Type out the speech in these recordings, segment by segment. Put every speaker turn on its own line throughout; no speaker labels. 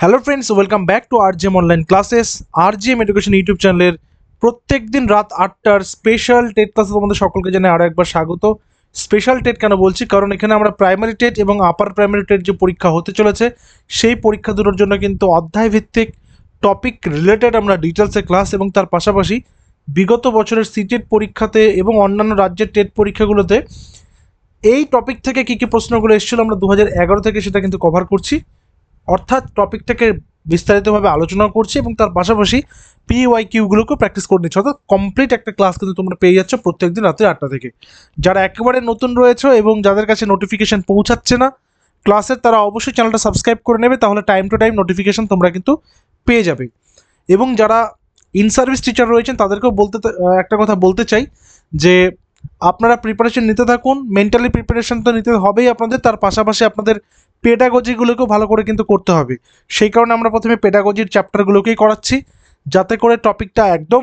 Hello friends, welcome back to RGM online classes. RGM education YouTube চ্যানেলের প্রত্যেক দিন রাত 8টার স্পেশাল টেট ক্লাসে তোমাদের সকলকে জানাই আরও একবার স্বাগত। স্পেশাল টেট কেন বলছি, কারণ এখানে আমরা প্রাইমারি টেট এবং আপার প্রাইমারি টেট যে পরীক্ষা হতে চলেছে সেই পরীক্ষা দুটোর জন্য কিন্তু অধ্যায় ভিত্তিক টপিক রিলেটেড আমরা ডিটেলসে ক্লাস, এবং তার পাশাপাশি বিগত বছরের সিটেট পরীক্ষাতে এবং অন্যান্য রাজ্যের টেট পরীক্ষাগুলোতে এই টপিক থেকে কী কী প্রশ্নগুলো এসেছিলো আমরা 2011 থেকে সেটা কিন্তু কভার করছি, অর্থাৎ টপিকটাকে বিস্তারিতভাবে আলোচনা করছি এবং তার পাশাপাশি পিওয়াই কিউগুলোকেও প্র্যাকটিস করে নিচ্ছি। অর্থাৎ কমপ্লিট একটা ক্লাস কিন্তু তোমরা পেয়ে যাচ্ছ প্রত্যেকদিন রাত্রে 8টা থেকে। যারা একেবারে নতুন রয়েছে এবং যাদের কাছে নোটিফিকেশান পৌঁছাচ্ছে না ক্লাসের, তারা অবশ্যই চ্যানেলটা সাবস্ক্রাইব করে নেবে, তাহলে টাইম টু টাইম নোটিফিকেশান তোমরা কিন্তু পেয়ে যাবে। এবং যারা ইন সার্ভিস টিচার রয়েছেন তাদেরকেও একটা কথা বলতে চাই যে আপনারা প্রিপারেশন নিতে থাকুন। মেন্টালি প্রিপারেশন তো নিতে হবেই আপনাদের, তার পাশাপাশি আপনাদের পেডাগজিগুলোকেও ভালো করে কিন্তু করতে হবে। সেই কারণে আমরা প্রথমে পেডাগজির চ্যাপ্টারগুলোকেই করাচ্ছি, যাতে করে টপিকটা একদম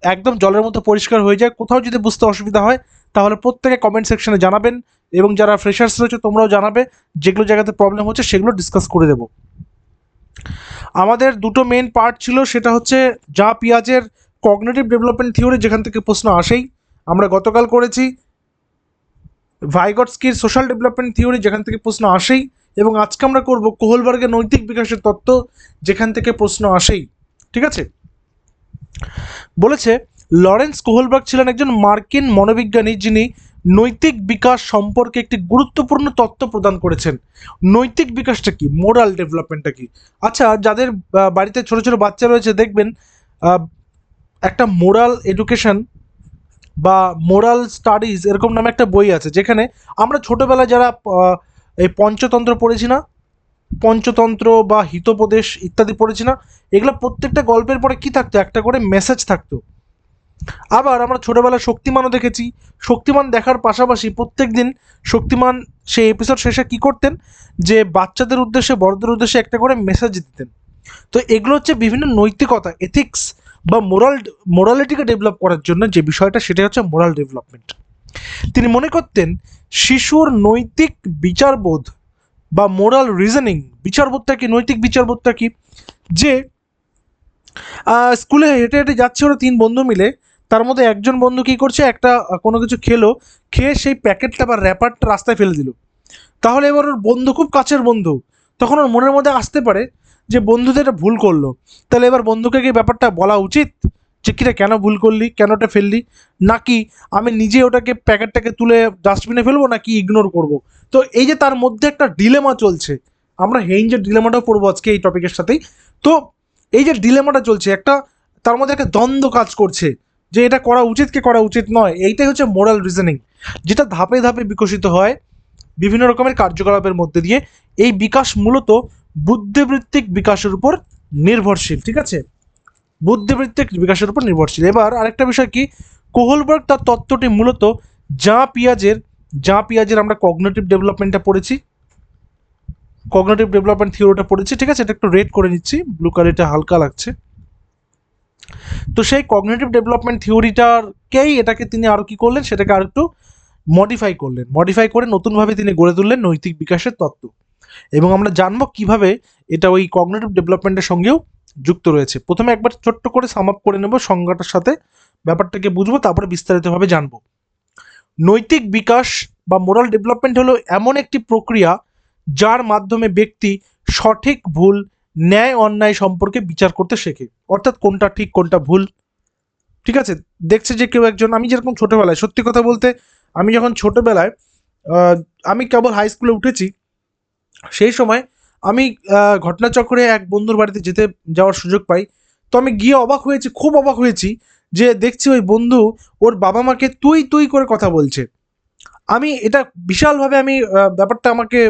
একদম জলের মতো পরিষ্কার হয়ে যায়। কোথাও যদি বুঝতে অসুবিধা হয় তাহলে প্রত্যেকে কমেন্ট সেকশনে জানাবেন, এবং যারা ফ্রেশার্স রয়েছে তোমরাও জানাবে, যেগুলো জায়গাতে প্রবলেম হচ্ছে সেগুলো ডিসকাস করে দেবো। আমাদের দুটো মেন পার্ট ছিল, সেটা হচ্ছে যা পিয়াজের কগনিটিভ ডেভেলপমেন্ট থিওরি, যেখান থেকে প্রশ্ন আসেই, আমরা গতকাল করেছি ভাইগটস্কির সোশ্যাল ডেভেলপমেন্ট থিওরি, যেখান থেকে প্রশ্ন আসেই, এবং আজকে আমরা করব কোহলবার্গের নৈতিক বিকাশের তত্ত্ব, যেখান থেকে প্রশ্ন আসেই। ঠিক আছে, বলেছে লরেন্স কোহলবার্গ ছিলেন একজন মার্কিন মনোবিজ্ঞানী যিনি নৈতিক বিকাশ সম্পর্কে একটি গুরুত্বপূর্ণ তত্ত্ব প্রদান করেছেন। নৈতিক বিকাশটা কি, মোরাল ডেভেলপমেন্টটা কি? আচ্ছা, যাদের বাড়িতে ছোট ছোট বাচ্চা রয়েছে দেখবেন একটা মোরাল এডুকেশন বা মোরাল স্টাডিজ এরকম নামে একটা বই আছে, যেখানে আমরা ছোটোবেলায় যারা এই পঞ্চতন্ত্র পড়েছি না, পঞ্চতন্ত্র বা হিতোপদেশ ইত্যাদি পড়েছি না, এগুলো প্রত্যেকটা গল্পের পরে কি থাকতো, একটা করে মেসেজ থাকতো। আবার আমরা ছোটোবেলায় শক্তিমানও দেখেছি, শক্তিমান দেখার পাশাপাশি প্রত্যেক দিন শক্তিমান সেই এপিসোড শেষে কি করতেন, যে বাচ্চাদের উদ্দেশ্যে বড়দের উদ্দেশ্যে একটা করে মেসেজ দিতেন। তো এগুলো হচ্ছে বিভিন্ন নৈতিকতা, এথিক্স বা মোরালিটিকে ডেভেলপ করার জন্য যে বিষয়টা, সেটা হচ্ছে মোরাল ডেভেলপমেন্ট। তিনি মনে করতেন শিশুর নৈতিক বিচারবোধ বা মোরাল রিজনিং, বিচারবোধটা কি, নৈতিক বিচারবোধটা কি, যে স্কুলে হেঁটে হেঁটে যাচ্ছে ওরা তিন বন্ধু মিলে, তার মধ্যে একজন বন্ধু কী করছে, একটা কোনো কিছু খেয়ে সেই প্যাকেটটা বা র্যাপারটা রাস্তায় ফেলে দিল। তাহলে এবার ওর বন্ধু, খুব কাছের বন্ধু, তখন ওর মনের মধ্যে আসতে পারে যে বন্ধুদের এটা ভুল করলো, তাহলে এবার বন্ধুকে কি ব্যাপারটা বলা উচিত যে কিরা কেন ভুল করলি, কেন ওটা ফেললি, নাকি আমি নিজে ওটাকে প্যাকেটটাকে তুলে ডাস্টবিনে ফেলবো, নাকি ইগনোর করব? তো এই যে তার মধ্যে একটা ডিলেমা চলছে, আমরা হেইঞ্জের ডিলেমাটাও পড়বো আজকে এই টপিকের সাথেই। তো এই যে ডিলেমাটা চলছে, একটা তার মধ্যে একটা দ্বন্দ্ব কাজ করছে যে এটা করা উচিত কি করা উচিত নয়, এইটাই হচ্ছে মোরাল রিজনিং, যেটা ধাপে ধাপে বিকশিত হয় বিভিন্ন রকমের কার্যকলাপের মধ্যে দিয়ে। এই বিকাশ মূলত বুদ্ধিবৃত্তিক বিকাশের উপর নির্ভরশীল। ঠিক আছে, বুদ্ধিবৃত্তিক বিকাশের উপর নির্ভরশীল। এবার আরেকটা বিষয় কি, কোহলবার্গ তার তত্ত্বটি মূলত যা পিয়াজের আমরা কগনিটিভ ডেভেলপমেন্টটা পড়েছি, কগনিটিভ ডেভেলপমেন্ট থিওরিটা পড়েছি। ঠিক আছে, এটা একটু রেড করে নিচ্ছি, ব্লু কালারটা হালকা লাগছে। তো সেই কগনিটিভ ডেভেলপমেন্ট থিওরিটারকেই এটাকে তিনি আরও কী করলেন, সেটাকে আর একটু মডিফাই করে নতুনভাবে তিনি গড়ে তুললেন নৈতিক বিকাশের তত্ত্ব। এবং আমরা জানবো কিভাবে এটা ওই কগনিটিভ ডেভেলপমেন্টের সঙ্গেও যুক্ত রয়েছে। প্রথমে একবার ছোট্ট করে সাম আপ করে নেব সংজ্ঞাটার সাথে, ব্যাপারটাকে বুঝবো, তারপরে বিস্তারিতভাবে জানবো। নৈতিক বিকাশ বা মোরাল ডেভেলপমেন্ট হলো এমন একটি প্রক্রিয়া যার মাধ্যমে ব্যক্তি সঠিক ভুল, ন্যায় অন্যায় সম্পর্কে বিচার করতে শেখে, অর্থাৎ কোনটা ঠিক কোনটা ভুল। ঠিক আছে, দেখছে যে কেউ একজন, আমি যেরকম ছোটোবেলায়, সত্যি কথা বলতে আমি যখন ছোটোবেলায় আমি কেবল হাই স্কুলে উঠেছি, সেই সময় আমি ঘটনাচক্রে এক বন্ধুর বাড়িতে যাওয়ার সুযোগ পাই। তো আমি গিয়ে অবাক হয়েছি, খুব অবাক হয়েছি, যে দেখছি ওই বন্ধু ওর বাবা মাকে তুই তুই করে কথা বলছে। আমি এটা বিশালভাবে আমি ব্যাপারটা আমাকে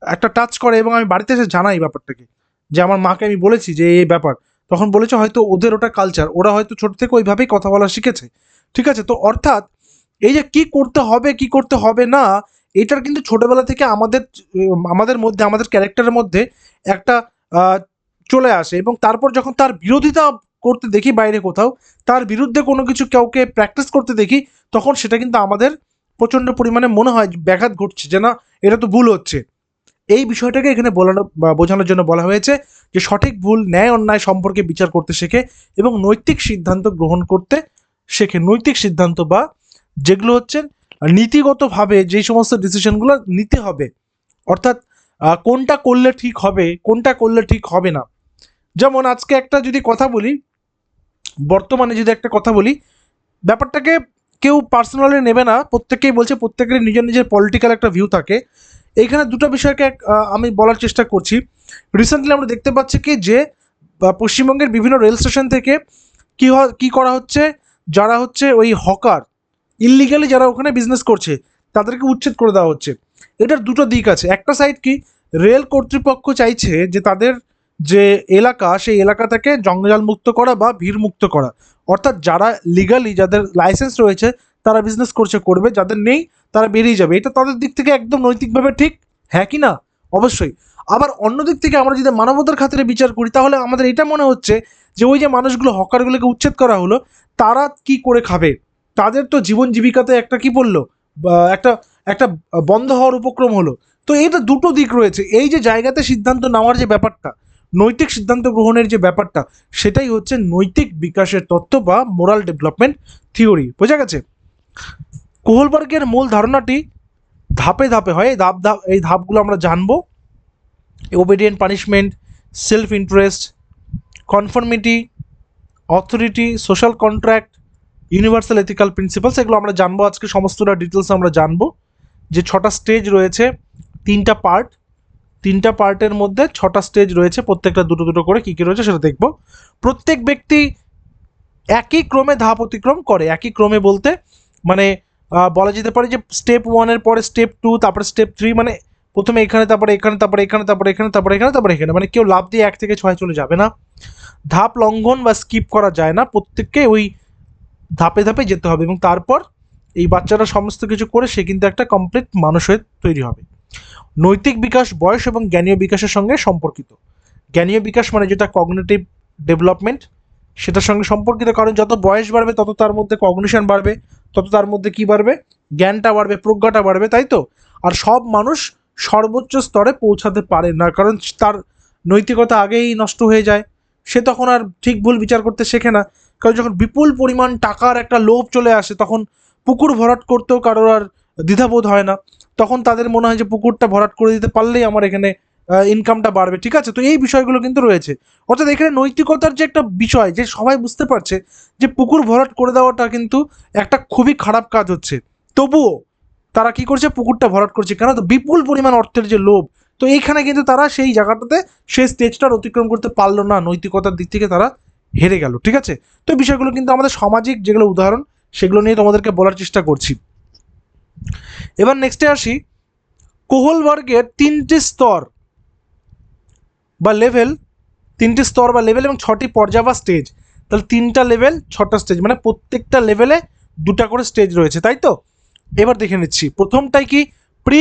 একটা টাচ করে, এবং আমি বাড়িতে এসে জানাই ব্যাপারটাকে, যে আমার মাকে আমি বলেছি যে এই ব্যাপার। তখন বলেছে হয়তো ওদের ওটা কালচার, ওরা হয়তো ছোট থেকে ওইভাবেই কথা বলা শিখেছে। ঠিক আছে, তো অর্থাৎ এই যে কি করতে হবে কি করতে হবে না, এটার কিন্তু ছোটবেলা থেকে আমাদের মধ্যে, আমাদের ক্যারেক্টারের মধ্যে একটা চলে আসে, এবং তারপর যখন তার বিরোধিতা করতে দেখি বাইরে কোথাও, তার বিরুদ্ধে কোনো কিছু কাউকে প্র্যাকটিস করতে দেখি, তখন সেটা কিন্তু আমাদের প্রচণ্ড পরিমাণে মনে হয় ব্যাঘাত ঘটছে, যে না এটা তো ভুল হচ্ছে। এই বিষয়টাকে এখানে বোঝানোর জন্য বলা হয়েছে যে সঠিক ভুল ন্যায় অন্যায় সম্পর্কে বিচার করতে শেখে এবং নৈতিক সিদ্ধান্ত গ্রহণ করতে শেখে। নৈতিক সিদ্ধান্ত বা যেগুলো হচ্ছে নীতিগতভাবে যেই সমস্ত ডিসিশনগুলো নিতে হবে, অর্থাৎ কোনটা করলে ঠিক হবে, কোনটা করলে ঠিক হবে না। যেমন আজকে একটা যদি কথা বলি, বর্তমানে যদি একটা কথা বলি, ব্যাপারটাকে কেউ পার্সোনালি নেবে না, প্রত্যেকেই বলছে, প্রত্যেকেরই নিজের নিজের পলিটিক্যাল একটা ভিউ থাকে। এইখানে দুটো বিষয়কে আমি বলার চেষ্টা করছি। রিসেন্টলি আমরা দেখতে পাচ্ছি কি যে পশ্চিমবঙ্গের বিভিন্ন রেল স্টেশন থেকে কি করা হচ্ছে, যারা হচ্ছে ওই হকার, ইললিগালি যারা ওখানে বিজনেস করছে তাদেরকে উচ্ছেদ করে দেওয়া হচ্ছে। এটার দুটো দিক আছে। একটা সাইড কি, রেল কর্তৃপক্ষ চাইছে যে তাদের যে এলাকা, সেই এলাকা থেকে জঞ্জাল মুক্ত করা বা ভিড় মুক্ত করা, অর্থাৎ যারা লিগালি, যাদের লাইসেন্স রয়েছে তারা বিজনেস করবে, যাদের নেই তারা বেরিয়ে যাবে। এটা তাদের দিক থেকে একদম নৈতিকভাবে ঠিক, হ্যাঁ কি না? অবশ্যই। আবার অন্য দিক থেকে আমরা যদি মানবতার খাতিরে বিচার করি, তাহলে আমাদের এটা মনে হচ্ছে যে ওই যে মানুষগুলো, হকারগুলোকে উচ্ছেদ করা হলো, তারা কি করে খাবে? তাদের তো জীবন জীবিকাতে একটা কি পড়লো, একটা একটা বন্ধ হওয়ার উপক্রম হলো। তো এটা দুটো দিক রয়েছে। এই যে জায়গাতে সিদ্ধান্ত নেওয়ার যে ব্যাপারটা, নৈতিক সিদ্ধান্ত গ্রহণের যে ব্যাপারটা, সেটাই হচ্ছে নৈতিক বিকাশের তত্ত্ব বা মোরাল ডেভেলপমেন্ট থিওরি। বোঝা গেছে? কোহলবার্গের মূল ধারণাটি ধাপে ধাপে হয়। এই ধাপগুলো আমরা জানবো। Obedient punishment, self interest, conformity, authority, social contract, universal ethical principles, এগুলো আমরা জানবো আজকে। সমস্তটা ডিটেলস আমরা জানবো। যে 6টা স্টেজ রয়েছে, 3টা পার্ট, 3টা পার্টের মধ্যে 6টা স্টেজ রয়েছে, প্রত্যেকটা দুটো দুটো করে কী কী রয়েছে সেটা দেখব। প্রত্যেক ব্যক্তি একই ক্রমে ধাপ অতিক্রম করে। একই ক্রমে বলতে মানে বলা যেতে পারে যে স্টেপ 1-এর পরে স্টেপ 2, তারপরে স্টেপ 3, মানে প্রথমে এখানে, তারপরে এখানে, তারপরে এখানে, তারপরে এখানে, তারপরে এখানে, তারপরে এখানে, মানে কেউ লাভ দিয়ে 1 থেকে 6 চলে যাবে না। ধাপ লঙ্ঘন বা স্কিপ করা যায় না, প্রত্যেককে ওই ধাপে ধাপে যেতে হবে। এবং তারপর এই বাচ্চারা সমস্ত কিছু করে সে কিন্তু একটা কমপ্লিট মানুষ হয়ে তৈরি হবে। নৈতিক বিকাশ বয়স এবং জ্ঞানীয় বিকাশের সঙ্গে সম্পর্কিত। জ্ঞানীয় বিকাশ মানে যেটা কগনিটিভ ডেভেলপমেন্ট, সেটার সঙ্গে সম্পর্কিত। কারণ যত বয়স বাড়বে তত তার মধ্যে কগনিশন বাড়বে, তত তার মধ্যে কি বাড়বে, জ্ঞানটা বাড়বে, প্রজ্ঞাটা বাড়বে, তাই তো? আর সব মানুষ সর্বোচ্চ স্তরে পৌঁছাতে পারে না, কারণ তার নৈতিকতা আগেই নষ্ট হয়ে যায়। সে তখন আর ঠিক ভুল বিচার করতে শেখে না। কারণ যখন বিপুল পরিমাণ টাকার একটা লোভ চলে আসে, তখন পুকুর ভরাট করতেও কারোর আর দ্বিধাবোধ হয় না। তখন তাদের মনে হয় যে পুকুরটা ভরাট করে দিতে পারলেই আমার এখানে ইনকামটা বাড়বে। ঠিক আছে? তো এই বিষয়গুলো কিন্তু রয়েছে। অর্থাৎ এখানে নৈতিকতার যে একটা বিষয়, যে সবাই বুঝতে পারছে যে পুকুর ভরাট করে দেওয়াটা কিন্তু একটা খুবই খারাপ কাজ হচ্ছে, তবুও তারা কি করছে, পুকুরটা ভরাট করছে। কেন? তো বিপুল পরিমাণ অর্থের যে লোভ। তো এইখানে কিন্তু তারা সেই জায়গাটাতে, সেই স্টেজটার অতিক্রম করতে পারলো না, নৈতিকতার দিক থেকে তারা হেরে গেল। ঠিক আছে? তো এই বিষয়গুলো কিন্তু আমাদের সামাজিক যেগুলো উদাহরণ, সেগুলো নিয়ে তোমাদেরকে বলার চেষ্টা করছি। এবার নেক্সটে আসি, কোহলবার্গের 3টি স্তর বা লেভেল, 3টি স্তর বা লেভেল এবং 6টি পর্যায় বা স্টেজ। তাহলে 3টা লেভেল, 6টা স্টেজ, মানে প্রত্যেকটা লেভেলে 2টা করে স্টেজ রয়েছে, তাই তো? এবার দেখে নিচ্ছি। প্রথমটাই কি, প্রি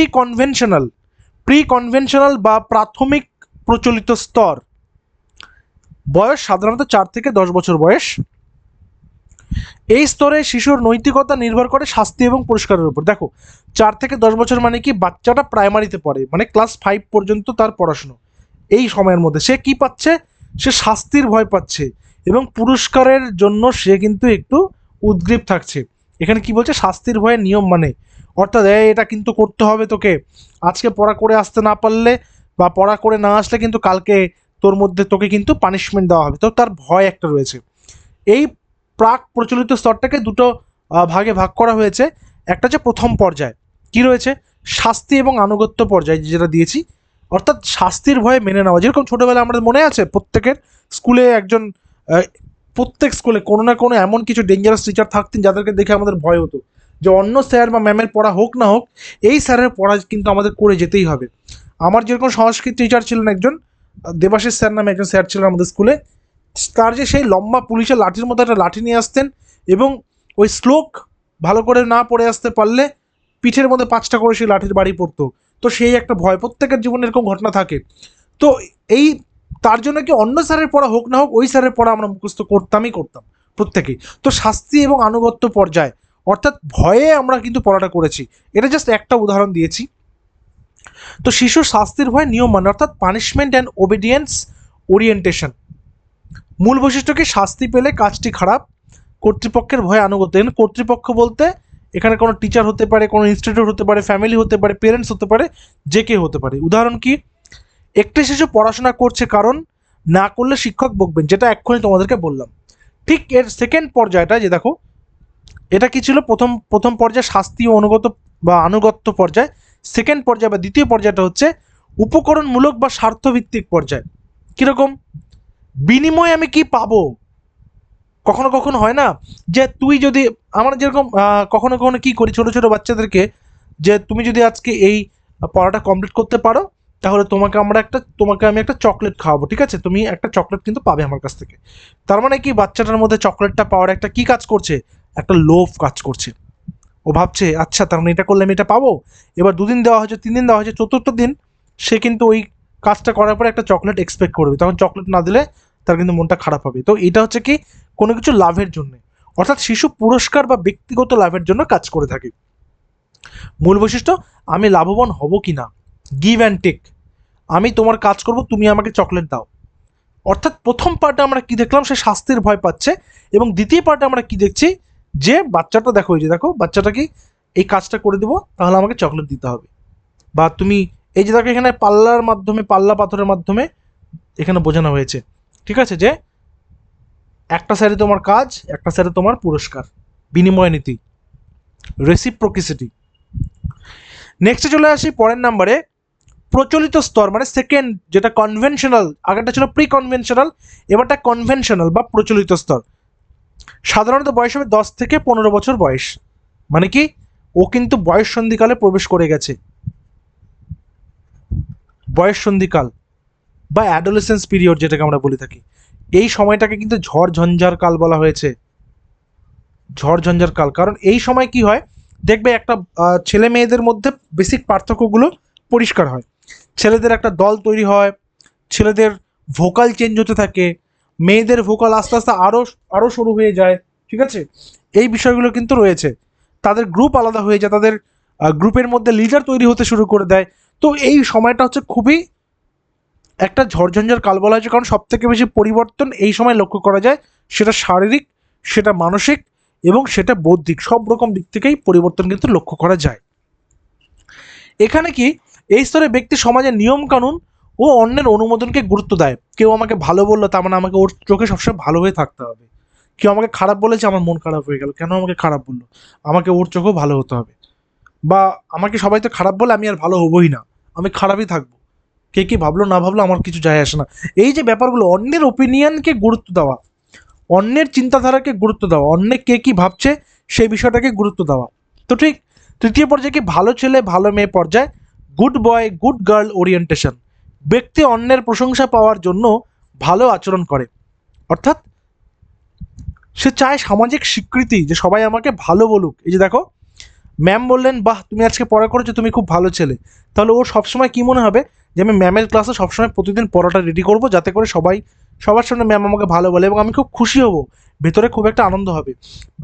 কনভেনশনাল বা প্রাথমিক প্রচলিত স্তর। বয়স সাধারণত 4 থেকে 10 বছর বয়স। এই স্তরে শিশুর নৈতিকতা নির্ভর করে শাস্তি এবং পুরস্কারের উপর। দেখো, 4 থেকে 10 বছর মানে কি, বাচ্চাটা প্রাইমারিতে পড়ে, মানে ক্লাস 5 পর্যন্ত তার পড়াশুনো। এই সময়ের মধ্যে সে কি পাচ্ছে, সে শাস্তির ভয় পাচ্ছে এবং পুরস্কারের জন্য সে কিন্তু একটু উদ্গ্রীব থাকছে। এখানে কি বলছে, শাস্তির ভয়ে নিয়ম মানে, অর্থাৎ এটা কিন্তু করতে হবে তোকে, আজকে পড়া করে আসতে না পারলে বা পড়া করে না আসলে কিন্তু কালকে তোর মধ্যে তোকে কিন্তু পানিশমেন্ট দেওয়া হবে। তো তার ভয় একটা রয়েছে। এই প্রাক প্রচলিত স্তরটাকে দুটো ভাগে ভাগ করা হয়েছে। একটা হচ্ছে প্রথম পর্যায়, কি রয়েছে, শাস্তি এবং আনুগত্য পর্যায় যেটা দিয়েছি, অর্থাৎ শাস্তির ভয়ে মেনে নেওয়া। যেরকম ছোটোবেলায় আমাদের মনে আছে, প্রত্যেকের স্কুলে একজন, প্রত্যেক স্কুলে কোনো না কোনো এমন কিছু ডেঞ্জারাস টিচার থাকতেন যাদেরকে দেখে আমাদের ভয় হতো, যে অন্য স্যার বা ম্যামের পড়া হোক না হোক, এই স্যারের পড়া কিন্তু আমাদের করে যেতেই হবে। আমার যেরকম সংস্কৃত টিচার ছিলেন একজন, দেবাশিস স্যার নামে একজন স্যার ছিলেন আমাদের স্কুলে। তার যে সেই লম্বা পুলিশের লাঠির মতো একটা লাঠি নিয়ে আসতেন, এবং ওই শ্লোক ভালো করে না পড়ে আসতে পারলে পিঠের মধ্যে 5টা করে সেই লাঠির বাড়ি পড়তো। তো সেই একটা ভয়, প্রত্যেকের জীবনে এরকম ঘটনা থাকে। তো এই তার জন্য কি অন্য স্যারের পড়া হোক না হোক, ওই স্যারের পড়া আমরা মুখস্থ করতাম প্রত্যেকেই। তো শাস্তি এবং আনুগত্য পর্যায়, অর্থাৎ ভয়ে আমরা কিন্তু পড়াটা করেছি। এটা জাস্ট একটা উদাহরণ দিয়েছি। তো শিশুর শাস্তির ভয় নিয়ম মানে, অর্থাৎ পানিশমেন্ট অ্যান্ড ওবিডিয়েন্স ওরিয়েন্টেশন। মূল বৈশিষ্ট্য কি? শাস্তি পেলে কাজটি খারাপ, কর্তৃপক্ষের ভয়ে আনুগত্য। এখানে কর্তৃপক্ষ বলতে এখানে কোনো টিচার হতে পারে, কোনো ইনস্টিটিউট হতে পারে, ফ্যামিলি হতে পারে, পেরেন্টস হতে পারে, যে কেউ হতে পারে। উদাহরণ কি? একটি শিশু পড়াশোনা করছে কারণ না করলে শিক্ষক বকবেন, যেটা এক্ষুনি তোমাদেরকে বললাম। ঠিক এর সেকেন্ড পর্যায়টা যে দেখো, এটা কি ছিল? প্রথম পর্যায়ে শাস্তি ও অনুগত বা আনুগত্য পর্যায়। সেকেন্ড পর্যায় বা দ্বিতীয় পর্যায়টা হচ্ছে উপকরণমূলক বা স্বার্থভিত্তিক পর্যায়। কিরকম? বিনিময়ে আমি কি পাবো? কখনো কখনো হয় না যে তুই যদি, আমরা যেরকম কখনো কখনো কি করি ছোট ছোট বাচ্চাদেরকে, যে তুমি যদি আজকে এই পড়াটা কমপ্লিট করতে পারো তাহলে তোমাকে আমি একটা চকলেট খাওয়াবো, ঠিক আছে? তুমি একটা চকলেট কিন্তু পাবে আমার কাছ থেকে। তার মানে কি, বাচ্চাটার মধ্যে চকলেটটা পাওয়ার একটা কি কাজ করছে? একটা লোভ কাজ করছে। ও ভাবছে আচ্ছা তার মানে এটা করলে আমি এটা পাবো। এবার 2 দিন দেওয়া হয়েছে, 3 দিন দেওয়া হয়েছে, চতুর্থ দিন সে কিন্তু ওই কাজটা করার পরে একটা চকলেট এক্সপেক্ট করবে। তখন চকলেট না দিলে তার কিন্তু মনটা খারাপ হবে। তো এটা হচ্ছে কি, কোনো কিছু লাভের জন্য, অর্থাৎ শিশু পুরস্কার বা ব্যক্তিগত লাভের জন্য কাজ করে থাকে। মূল বৈশিষ্ট্য, আমি লাভবান হব কি না, গিভ অ্যান্ড টেক। আমি তোমার কাজ করব, তুমি আমাকে চকলেট দাও। অর্থাৎ প্রথম পার্টে আমরা কি দেখলাম? সে শাস্তির ভয় পাচ্ছে। এবং দ্বিতীয় পার্টে আমরা কি দেখছি? যে বাচ্চাটা দেখো, এই যে দেখো বাচ্চাটা কি, এই কাজটা করে দেবো তাহলে আমাকে চকলেট দিতে হবে। বা তুমি এই যে দেখো এখানে পাল্লার মাধ্যমে, পাল্লা পাথরের মাধ্যমে এখানে বোঝানো হয়েছে, ঠিক আছে? যে একটা সাইডে তোমার কাজ, একটা সাইডে তোমার পুরস্কার, বিনিময় নীতি, রেসিপ্রোকিসিটি। নেক্সটে চলে আসি পরের নাম্বারে, প্রচলিত স্তর মানে সেকেন্ড, যেটা কনভেনশনাল। আগেরটা ছিল প্রি কনভেনশনাল, এবারটা কনভেনশনাল বা প্রচলিত স্তর। সাধারণত বয়স হবে 10 থেকে 15 বছর বয়স। মানে কি, ও কিন্তু বয়স সন্ধিকালে প্রবেশ করে গেছে। বয়স সন্ধিকাল বা অ্যাডোলেসেন্স পিরিয়ড যেটাকে আমরা বলে থাকি, এই সময়টাকে কিন্তু ঝড় ঝঞ্ঝার কাল বলা হয়েছে। ঝড় ঝঞ্ঝার কাল, কারণ এই সময় কি হয় দেখবে, একটা ছেলে মেয়েদের মধ্যে বেসিক পার্থক্যগুলো পরিষ্কার হয়। ছেলেদের একটা দল তৈরি হয়, ছেলেদের ভোকাল চেঞ্জ হতে থাকে, মেয়েদের ভোকাল আস্তে আস্তে আরও শুরু হয়ে যায়, ঠিক আছে? এই বিষয়গুলো কিন্তু রয়েছে। তাদের গ্রুপ আলাদা হয়ে যায়, তাদের গ্রুপের মধ্যে লিডার তৈরি হতে শুরু করে দেয়। তো এই সময়টা হচ্ছে খুবই একটা ঝড়ঝঞ্ঝার কাল বলা হয়েছে, কারণ সব থেকে বেশি পরিবর্তন এই সময় লক্ষ্য করা যায়। সেটা শারীরিক, সেটা মানসিক এবং সেটা বৌদ্ধিক, সব রকম দিক থেকেই পরিবর্তন কিন্তু লক্ষ্য করা যায়। এখানে কি, এই স্তরে ব্যক্তি সমাজের নিয়ম কানুন ও অন্যের অনুমোদনকে গুরুত্ব দেয়। কেউ আমাকে ভালো বললো তার মানে আমাকে ওর চোখে সবসময় ভালো হয়ে থাকতে হবে। কেউ আমাকে খারাপ বলেছে, আমার মন খারাপ হয়ে গেল, কেন আমাকে খারাপ বললো, আমাকে ওর চোখেও ভালো হতে হবে। বা আমাকে সবাই তো খারাপ বলে, আমি আর ভালো হবই না, আমি খারাপই থাকবো, কে কি ভাবলো না ভাবলো আমার কিছু যায় আসে না। এই যে ব্যাপারগুলো, অন্যের ওপিনিয়নকে গুরুত্ব দেওয়া, অন্যের চিন্তাধারাকে গুরুত্ব দেওয়া, অন্য কে কি ভাবছে সেই বিষয়টাকে গুরুত্ব দেওয়া। তো ঠিক তৃতীয় পর্যায়ে কি, ভালো ছেলে ভালো মেয়ে পর্যায়, good boy good girl orientation. ব্যক্তি অন্যের প্রশংসা পাওয়ার জন্য ভালো আচরণ করে, অর্থাৎ সে চায় সামাজিক স্বীকৃতি, যে সবাই আমাকে ভালো বলুক। এই যে দেখো, ম্যাম বললেন বাহ তুমি আজকে পড়া করেছো, তুমি খুব ভালো ছেলে, তাহলে ওর সবসময় কি মনে হবে, যে আমি ম্যামের ক্লাসে সবসময় প্রতিদিন পড়াটা রেডি করবো, যাতে করে সবার সামনে ম্যাম আমাকে ভালো বলে এবং আমি খুব খুশি হব, ভেতরে খুব একটা আনন্দ হবে।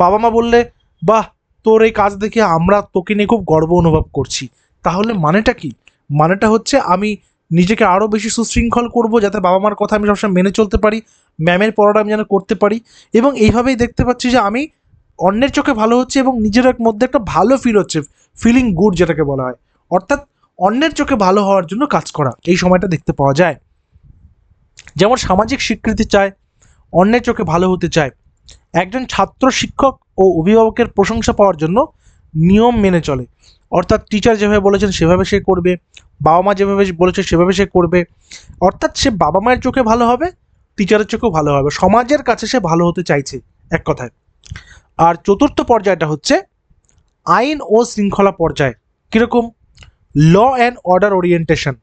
বাবা মা বললে বাহ তোর এই কাজ দেখে আমরা তোকে নিয়ে খুব গর্ব অনুভব করছি, তাহলে মানেটা কি? মানেটা হচ্ছে আমি নিজেকে আরও বেশি সুশৃঙ্খল করব, যাতে বাবা মার কথা আমি সবসময় মেনে চলতে পারি, ম্যামের পড়াটা আমি যেন করতে পারি। এবং এইভাবেই দেখতে পাচ্ছি যে আমি অন্যের চোখে ভালো হচ্ছে এবং নিজের মধ্যে একটা ভালো ফিল হচ্ছে, ফিলিং গুড যেটাকে বলা হয়। অর্থাৎ অন্যের চোখে ভালো হওয়ার জন্য কাজ করা, এই সময়টা দেখতে পাওয়া যায়। যেমন সামাজিক স্বীকৃতি চায়, অন্যের চোখে ভালো হতে চায়। একজন ছাত্র শিক্ষক ও অভিভাবকের প্রশংসা পাওয়ার জন্য নিয়ম মেনে চলে, অর্থাৎ টিচার যেভাবে বলেছেন সেভাবে সে করবে, বাবা মা যেভাবে বলেছে সেভাবে সে করবে। অর্থাৎ সে বাবা মায়ের চোখে ভালো হবে, টিচারের চোখেও ভালো হবে, সমাজের কাছে সে ভালো হতে চাইছে এক কথায়। আর চতুর্থ পর্যায়টা হচ্ছে আইন ও শৃঙ্খলা পর্যায়। কীরকম? Law and order orientation.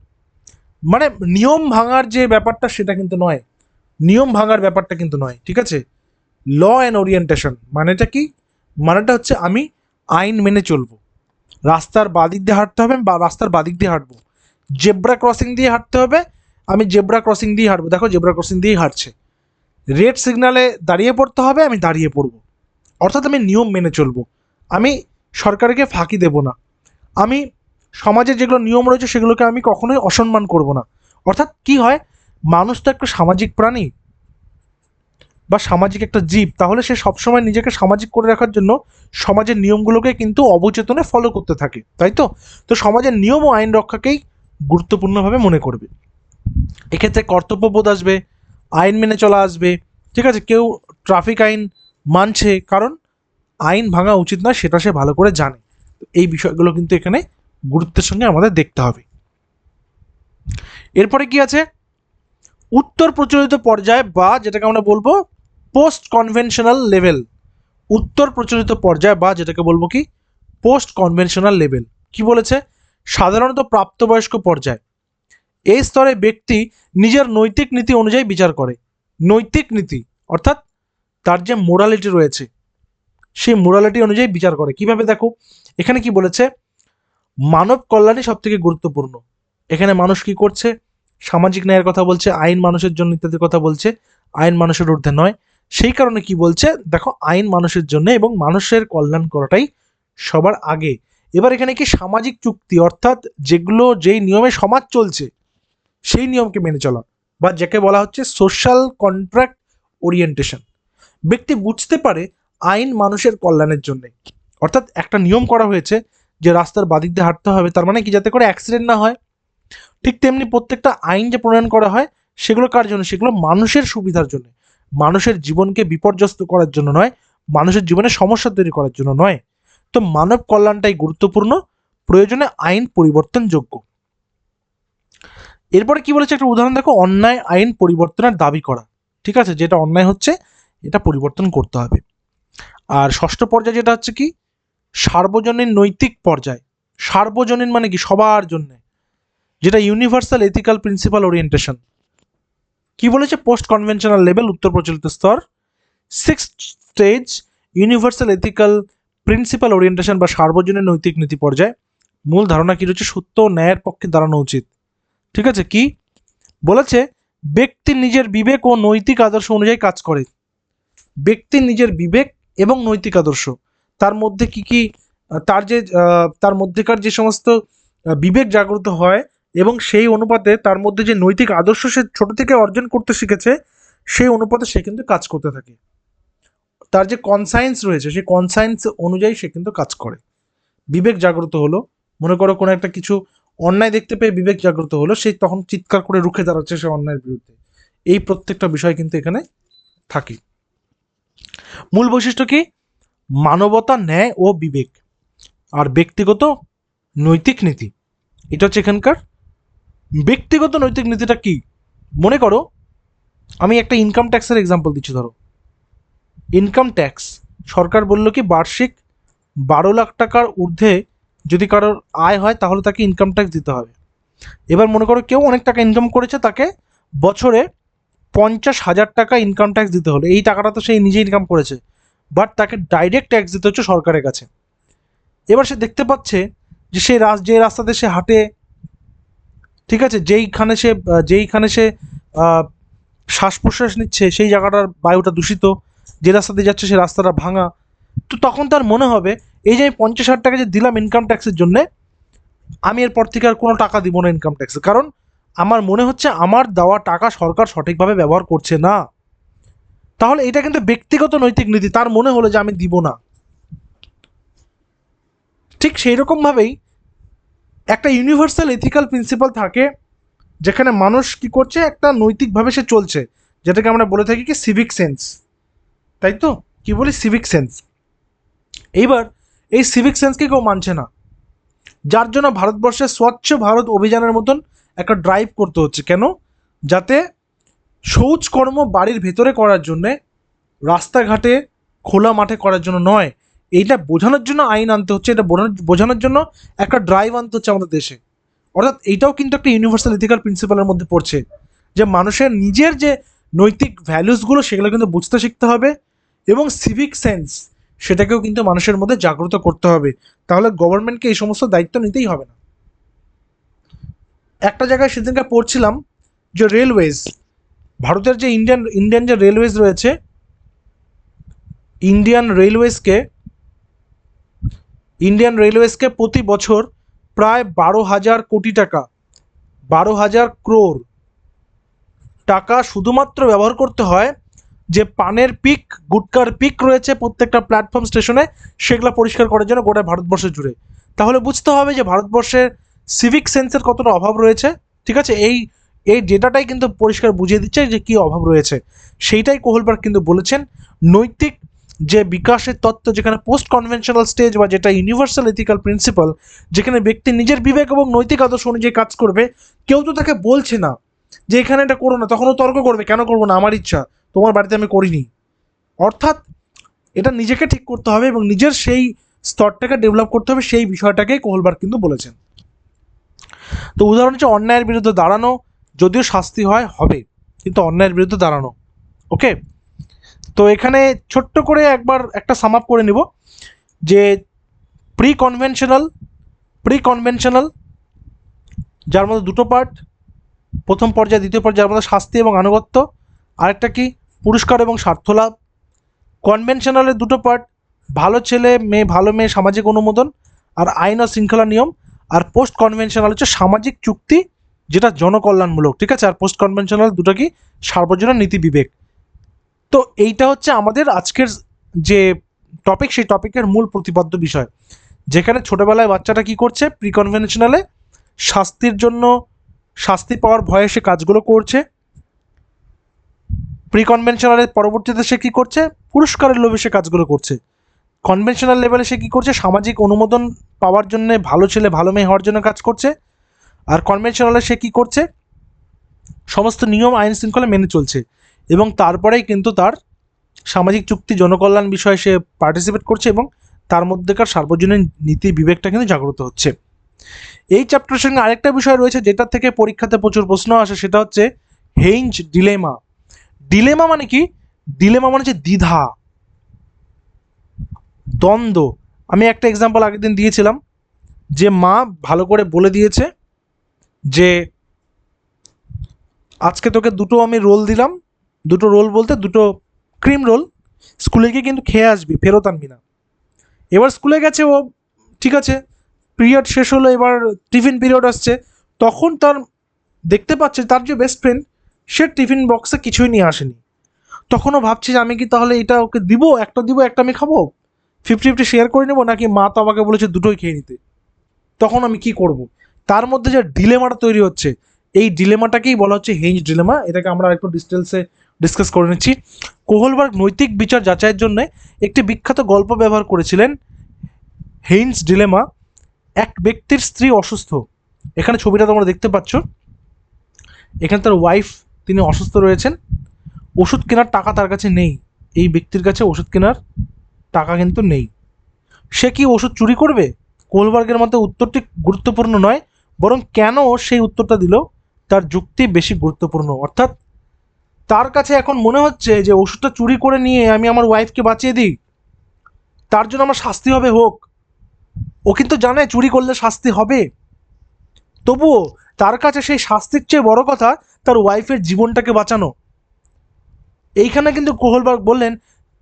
মানে নিয়ম ভাঙার যে ব্যাপারটা সেটা কিন্তু নয়, নিয়ম ভাঙার ব্যাপারটা কিন্তু নয়, ঠিক আছে? ল অ্যান্ড ওরিয়েন্টেশন মানেটা কি? মানেটা হচ্ছে আমি আইন মেনে চলবো, রাস্তার বাদিক দিয়ে হাঁটতে হবে বা রাস্তার বাদিক দিয়ে হাঁটবো, জেব্রা ক্রসিং দিয়ে হাঁটতে হবে আমি জেব্রা ক্রসিং দিয়ে হাঁটবো, দেখো জেব্রা ক্রসিং দিয়েই হাঁটছে। রেড সিগনালে দাঁড়িয়ে পড়তে হবে, আমি দাঁড়িয়ে পড়বো। অর্থাৎ আমি নিয়ম মেনে চলবো, আমি সরকারকে ফাঁকি দেব না, আমি সমাজের যেগুলো নিয়ম রয়েছে সেগুলোকে আমি কখনোই অসম্মান করব না। অর্থাৎ কি হয়, মানুষ তো একটা সামাজিক প্রাণী বা সামাজিক একটা জীব, তাহলে সে সবসময় নিজেকে সামাজিক করে রাখার জন্য সমাজের নিয়মগুলোকে কিন্তু অবচেতনে ফলো করতে থাকে, তাই তো? তো সমাজের নিয়ম ও আইন রক্ষাকেই গুরুত্বপূর্ণভাবে মনে করবে। এক্ষেত্রে কর্তব্যবোধ আসবে, আইন মেনে চলা আসবে। ঠিক আছে, কেউ ট্রাফিক আইন মানছে কারণ আইন ভাঙা উচিত নয় সেটা সে ভালো করে জানে। তো এই বিষয়গুলো কিন্তু এখানে গুরুত্বের সঙ্গে আমাদের দেখতে হবে। এরপরে কি আছে, উত্তর প্রচলিত পর্যায় বা যেটাকে আমরা বলবো পোস্ট কনভেনশনাল লেভেল। উত্তর প্রচলিত পর্যায় বা যেটাকে বলবো কি পোস্ট কনভেনশনাল লেভেল। কি বলেছে, সাধারণত প্রাপ্তবয়স্ক পর্যায়। এই স্তরে ব্যক্তি নিজের নৈতিক নীতি অনুযায়ী বিচার করে। নৈতিক নীতি অর্থাৎ তার যে মোরালিটি রয়েছে সেই মোরালিটি অনুযায়ী বিচার করে। কিভাবে দেখো, এখানে কি বলেছে, মানব কল্যাণই সব থেকে গুরুত্বপূর্ণ। এখানে মানুষ কি করছে, সামাজিক ন্যায়ের কথা বলছে, আইন মানুষের জন্য ইত্যাদির কথা বলছে। আইন মানুষের ঊর্ধ্বে নয়, সেই কারণে কি বলছে দেখো, আইন মানুষের জন্য এবং মানুষের কল্যাণ করাটাই সবার আগে। এবার এখানে কি সামাজিক চুক্তি অর্থাৎ যেগুলো যেই নিয়মে সমাজ চলছে সেই নিয়মকে মেনে চলা, বা যাকে বলা হচ্ছে সোশ্যাল কন্ট্রাক্ট ওরিয়েন্টেশন। ব্যক্তি বুঝতে পারে আইন মানুষের কল্যাণের জন্য। অর্থাৎ একটা নিয়ম করা হয়েছে যে রাস্তার বাদিক দিয়ে হাঁটতে হবে, তার মানে কি যাতে করে অ্যাক্সিডেন্ট না হয়। ঠিক তেমনি প্রত্যেকটা আইন যে প্রণয়ন করা হয় সেগুলো কার জন্য, সেগুলো মানুষের সুবিধার জন্য, মানুষের জীবনকে বিপর্যস্ত করার জন্য নয়, মানুষের জীবনে সমস্যা তৈরি করার জন্য নয়। তো মানব কল্যাণটাই গুরুত্বপূর্ণ, প্রয়োজনে আইন পরিবর্তনযোগ্য। এরপরে কি বলেছে, একটা উদাহরণ দেখো, অন্যায় আইন পরিবর্তনের দাবি করা। ঠিক আছে, যেটা অন্যায় হচ্ছে এটা পরিবর্তন করতে হবে। আর ষষ্ঠ পর্যায়ে যেটা হচ্ছে কি সার্বজনীন নৈতিক পর্যায়। সার্বজনীন মানে কি সবার জন্য, যেটা ইউনিভার্সাল এথিক্যাল প্রিন্সিপাল ওরিয়েন্টেশন। কি বলেছে, পোস্ট কনভেনশনাল লেভেল উত্তর প্রচলিত স্তর, six stage universal ethical principal orientation বা সার্বজনীন নৈতিক নীতি পর্যায়। মূল ধারণা কি রয়েছে, সত্য ও ন্যায়ের পক্ষে দাঁড়ানো উচিত। ঠিক আছে, কি বলেছে, ব্যক্তি নিজের বিবেক ও নৈতিক আদর্শ অনুযায়ী কাজ করে। ব্যক্তি নিজের বিবেক এবং নৈতিক আদর্শ, তার মধ্যে কি কি তার মধ্যেকার যে সমস্ত বিবেক জাগ্রত হয় এবং সেই অনুপাতে তার মধ্যে যে নৈতিক আদর্শ সে ছোট থেকে অর্জন করতে শিখেছে সেই অনুপাতে সে কিন্তু কাজ করতে থাকে। তার যে কনসায়েন্স রয়েছে সেই কনসায়েন্স অনুযায়ী সে কিন্তু কাজ করে। বিবেক জাগ্রত হলো, মনে করো কোনো একটা কিছু অন্যায় দেখতে পেয়ে বিবেক জাগ্রত হলো, সে তখন চিৎকার করে রুখে দাঁড়াচ্ছে সে অন্যায়ের বিরুদ্ধে। এই প্রত্যেকটা বিষয় কিন্তু এখানে থাকে। মূল বৈশিষ্ট্য কি, মানবতা, ন্যায় ও বিবেক, আর ব্যক্তিগত নৈতিক নীতি। এটা হচ্ছে এখানকার ব্যক্তিগত নৈতিক নীতিটা কি। মনে করো আমি একটা ইনকাম ট্যাক্সের এক্সাম্পল দিচ্ছি। ধরো ইনকাম ট্যাক্স, সরকার বলল কি বার্ষিক 12 লাখ টাকার ঊর্ধ্বে যদি কারোর আয় হয় তাহলে তাকে ইনকাম ট্যাক্স দিতে হবে। এবার মনে করো কেউ অনেক টাকা ইনকাম করেছে, তাকে বছরে 50,000 টাকা ইনকাম ট্যাক্স দিতে হলো। এই টাকাটা তো সে নিজে ইনকাম করেছে, বাট তাকে ডাইরেক্ট ট্যাক্স দিতে হচ্ছে সরকারের কাছে। এবার সে দেখতে পাচ্ছে যে যে রাস্তাতে সে হাঁটে, ঠিক আছে, যেইখানে সে শ্বাস প্রশ্বাস নিচ্ছে সেই জায়গাটার বায়ুটা দূষিত, যে রাস্তাতে যাচ্ছে সেই রাস্তাটা ভাঙা। তো তখন তার মনে হবে এই যে আমি 50,000 টাকা যে দিলাম ইনকাম ট্যাক্সের জন্যে, আমি এরপর থেকে আর কোনো টাকা দিব না ইনকাম ট্যাক্সে, কারণ আমার মনে হচ্ছে আমার দেওয়া টাকা সরকার সঠিকভাবে ব্যবহার করছে না। তাহলে এটা কিন্তু ব্যক্তিগত নৈতিক নীতি, তার মনে হলো যে আমি দিব না। ঠিক সেই রকমভাবেই একটা ইউনিভার্সাল এথিক্যাল প্রিন্সিপাল থাকে, যেখানে মানুষ কি করছে একটা নৈতিকভাবে সে চলছে, যেটাকে আমরা বলে থাকি কি সিভিক সেন্স, তাই তো? কি বলি, সিভিক সেন্স। এইবার এই সিভিক সেন্সকে কেউ মানছে না, যার জন্য ভারতবর্ষের স্বচ্ছ ভারত অভিযানের মতন একটা ড্রাইভ করতে হচ্ছে। কেন? যাতে শৌচকর্ম বাড়ির ভেতরে করার জন্যে, রাস্তাঘাটে খোলা মাঠে করার জন্য নয়, এইটা বোঝানোর জন্য আইন আনতে হচ্ছে, এটা বোঝানোর জন্য একটা ড্রাইভ আনতে হচ্ছে আমাদের দেশে। অর্থাৎ এইটাও কিন্তু একটা ইউনিভার্সাল এথিক্যাল প্রিন্সিপালের মধ্যে পড়ছে, যে মানুষের নিজের যে নৈতিক ভ্যালুসগুলো সেগুলো কিন্তু বুঝতে শিখতে হবে, এবং সিভিক সেন্স সেটাকেও কিন্তু মানুষের মধ্যে জাগ্রত করতে হবে। তাহলে গভর্নমেন্টকে এই সমস্ত দায়িত্ব নিতেই হবে না। একটা জায়গায় সেদিনকে পড়ছিলাম যে রেলওয়েজ, ভারতের যে ইন্ডিয়ান যে রেলওয়েজ রয়েছে, ইন্ডিয়ান রেলওয়েজকে প্রতি বছর প্রায় 12,000 কোটি টাকা, 12,000 ক্রোড় টাকা শুধুমাত্র ব্যবহার করতে হয় যে পানের পিক, গুটকার পিক রয়েছে প্রত্যেকটা প্ল্যাটফর্ম স্টেশনে, সেগুলো পরিষ্কার করার জন্য গোটা ভারতবর্ষ জুড়ে। তাহলে বুঝতে হবে যে ভারতবর্ষের সিভিক সেন্সের কতটা অভাব রয়েছে। ঠিক আছে, এই এই ডেটাটাই কিন্তু পরিষ্কার বুঝিয়ে দিচ্ছে যে কী অভাব রয়েছে। সেইটাই কোহলবার্গ কিন্তু বলেছেন। নৈতিক যে বিকাশের তত্ত্ব, যেখানে পোস্ট কনভেনশনাল স্টেজ বা যেটা ইউনিভার্সাল এথিক্যাল প্রিন্সিপাল, যেখানে ব্যক্তি নিজের বিবেক এবং নৈতিক আদর্শ অনুযায়ী কাজ করবে, কেউ তো তাকে বলছে না যে এখানে এটা করো না, তখনও তর্ক করবে কেন করবো না, আমার ইচ্ছা, তোমার বাড়িতে আমি করিনি। অর্থাৎ এটা নিজেকে ঠিক করতে হবে এবং নিজের সেই স্তরটাকে ডেভেলপ করতে হবে, সেই বিষয়টাকেই কোহলবার্গ কিন্তু বলেছেন। তো উদাহরণ হচ্ছে অন্যায়ের বিরুদ্ধে দাঁড়ানো, যদিও শাস্তি হয় হবে, কিন্তু অন্যায়ের বিরুদ্ধে দাঁড়ানো। ওকে, তো এখানে ছোট্ট করে একবার একটা সাম আপ করে নিব যে প্রি কনভেনশনাল যার মধ্যে দুটো পার্ট, প্রথম পর্যায়ে দ্বিতীয় পর্যায়ে, যার মধ্যে শাস্তি এবং আনুগত্য, আরেকটা কি পুরস্কার এবং স্বার্থলাভ। কনভেনশনালের দুটো পার্ট, ভালো ছেলে মেয়ে, ভালো মেয়ে, সামাজিক অনুমোদন আর আইন ও শৃঙ্খলা নিয়ম। আর পোস্ট কনভেনশনাল হচ্ছে সামাজিক চুক্তি, যেটা জনকল্যাণমূলক। ঠিক আছে, আর পোস্ট কনভেনশনাল দুটো কি সার্বজনীন নীতি বিবেক। তো এইটা হচ্ছে আমাদের আজকের যে টপিক, সেই টপিকের মূল প্রতিপাদ্য বিষয়, যেখানে ছোটবেলায় বাচ্চাটা কি করছে, প্রি কনভেনশনালে শাস্তির জন্য, শাস্তি পাওয়ার ভয়ে সে কাজগুলো করছে। প্রি কনভেনশনালের পরবর্তীতে সে কী করছে, পুরস্কারের লোভে সে কাজগুলো করছে। কনভেনশনাল লেভেলে সে কী করছে, সামাজিক অনুমোদন পাওয়ার জন্য, ভালো ছেলে ভালো মেয়ে হওয়ার জন্য কাজ করছে। আর কনভেনশনালে সে কী করছে, সমস্ত নিয়ম আইন শৃঙ্খলা মেনে চলছে এবং তারপরেই কিন্তু তার সামাজিক চুক্তি, জনকল্যাণ বিষয়ে সে পার্টিসিপেট করছে এবং তার মধ্যেকার সার্বজনীন নীতি বিবেকটা কিন্তু জাগ্রত হচ্ছে। এই চ্যাপ্টারের সঙ্গে আরেকটা বিষয় রয়েছে যেটার থেকে পরীক্ষাতে প্রচুর প্রশ্ন আসে, সেটা হচ্ছে হেইঞ্জ ডিলেমা। ডিলেমা মানে কি? ডিলেমা মানে হচ্ছে দ্বিধা, দ্বন্দ্ব। আমি একটা এক্সাম্পল আগের দিন দিয়েছিলাম যে মা ভালো করে বলে দিয়েছে যে আজকে তোকে দুটো আমি রোল দিলাম, দুটো রোল বলতে দুটো ক্রিম রোল, স্কুলে গিয়ে কিন্তু খেয়ে আসবি, ফেরত আনবি না। এবার স্কুলে গেছে ও, ঠিক আছে, পিরিয়ড শেষ হলো, এবার টিফিন পিরিয়ড আসছে, তখন তার দেখতে পাচ্ছে তার যে বেস্ট ফ্রেন্ড, সে টিফিন বক্সে কিছুই নিয়ে আসেনি। তখনও ভাবছে যে আমি কি তাহলে এটা ওকে দিব, একটা দিব একটা আমি খাবো, 50-50 শেয়ার করে নেবো, নাকি মা তো আমাকে বলেছে দুটোই খেয়ে নিতে, তখন আমি কি করব। তার মধ্যে যে ডিলেমাটা তৈরি হচ্ছে, এই ডিলেমাটাকেই বলা হচ্ছে হেইঞ্জ ডিলেমা। এটাকে আমরা একটু ডিটেলসে ডিসকাস করে নিচ্ছি। কোহলবার্গ নৈতিক বিচার যাচাইয়ের জন্য একটি বিখ্যাত গল্প ব্যবহার করেছিলেন, হেইঞ্জ ডিলেমা। এক ব্যক্তির স্ত্রী অসুস্থ, এখানে ছবিটা তোমরা দেখতে পাচ্ছ, এখানে তার ওয়াইফ, তিনি অসুস্থ রয়েছেন, ওষুধ কেনার টাকা তার কাছে নেই। এই ব্যক্তির কাছে ওষুধ কেনার টাকা কিন্তু নেই। সে কি ওষুধ চুরি করবে? কোহলবার্গের মতে উত্তরটি গুরুত্বপূর্ণ নয়, বরং কেন সেই উত্তরটা দিল তার যুক্তি বেশি গুরুত্বপূর্ণ। অর্থাৎ তার কাছে এখন মনে হচ্ছে যে ওষুধটা চুরি করে নিয়ে আমি আমার ওয়াইফকে বাঁচিয়ে দিই, তার জন্য আমার শাস্তি হবে, হোক। ও কিন্তু জানে চুরি করলে শাস্তি হবে, তবুও তার কাছে সেই শাস্তির চেয়ে বড় কথা তার ওয়াইফের জীবনটাকে বাঁচানো। এইখানে কিন্তু কোহলবার্গ বললেন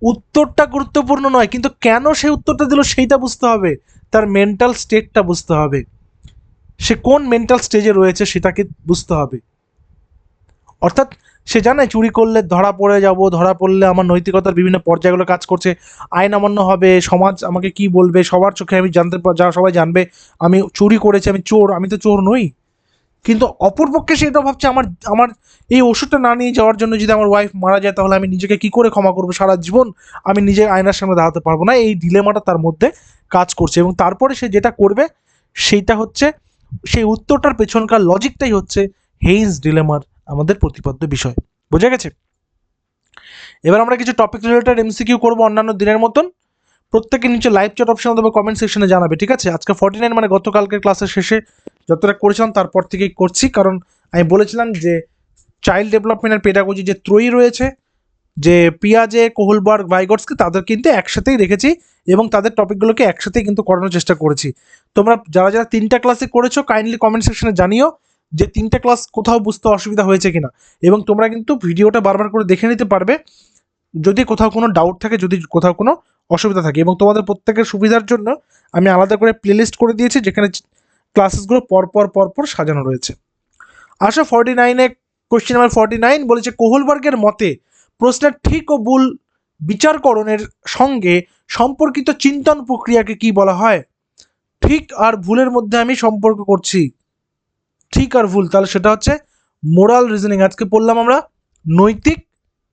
উত্তরটা গুরুত্বপূর্ণ নয়, কিন্তু কেন সে উত্তরটা দিল সেইটা বুঝতে হবে, তার মেন্টাল স্টেটটা বুঝতে হবে, সে কোন মেন্টাল স্টেজে রয়েছে সেটাকে বুঝতে হবে। অর্থাৎ সে জানে চুরি করলে ধরা পড়ে যাব, ধরা পড়লে আমার নৈতিকতার বিভিন্ন পর্যায়গুলো কাজ করছে, আইন অমান্য হবে, সমাজ আমাকে কি বলবে, সবার চোখে আমি যা সবাই জানবে আমি চুরি করেছি, আমি চোর, আমি তো চোর নই। কিন্তু অপরপক্ষে সে এটা ভাবছে আমার আমার এই ওষুধটা না নিয়ে যাওয়ার জন্য যদি আমার ওয়াইফ মারা যায়, তাহলে আমি নিজেকে কি করে ক্ষমা করবো, সারা জীবন আমি নিজের আয়নার সামনে দাঁড়াতে পারবো না। এই ডিলেমাটা তার মধ্যে কাজ করছে এবং তারপরে সে যেটা করবে সেইটা হচ্ছে, সেই উত্তরটার পেছনকার লজিকটাই হচ্ছে হেইঞ্জ ডিলেমার আমাদের প্রতিপাদ্য বিষয়। বোঝা গেছে? এবার আমরা কিছু টপিক রিলেটেড এমসিকিউ করবো অন্যান্য দিনের মতন। প্রত্যেকে নিচে লাইভ চ্যাট অপশন অথবা কমেন্ট সেকশনে জানাবে, ঠিক আছে? আজকে 49 মানে গতকালকের ক্লাসের শেষে যতটা করেছিলাম তারপর থেকেই করছি, কারণ আমি বলেছিলাম যে চাইল্ড ডেভেলপমেন্ট আর পেডাগজি যে ত্রয়ী রয়েছে, যে পিয়াজে, কোহলবার্গ, ভাইগটসকে, তাদের কিন্তু একসাথেই রেখেছি এবং তাদের টপিকগুলোকে একসাথেই কিন্তু করানোর চেষ্টা করেছি। তোমরা যারা যারা 3টা ক্লাসে করেছো কাইন্ডলি কমেন্ট সেকশনে জানিও যে 3টা ক্লাস কোথাও বুঝতে অসুবিধা হয়েছে কিনা, এবং তোমরা কিন্তু ভিডিওটা বারবার করে দেখে নিতে পারবে যদি কোথাও কোনো ডাউট থাকে, যদি কোথাও কোনো অসুবিধা থাকে। এবং তোমাদের প্রত্যেকের সুবিধার জন্য আমি আলাদা করে প্লেলিস্ট করে দিয়েছি, যেখানে ক্লাসেসগুলো পরপর সাজানো রয়েছে। 49 কোশ্চেন নাম্বার 49 বলেছে কোহলবার্গের মতে প্রশ্নের ঠিক ও ভুল বিচারকরণের সঙ্গে সম্পর্কিত চিন্তন প্রক্রিয়াকে কি বলা হয়? ঠিক আর ভুলের মধ্যে আমি সম্পর্ক করছি, ঠিক আর ভুল, তাহলে সেটা হচ্ছে মোরাল রিজনিং। আজকে পড়লাম আমরা নৈতিক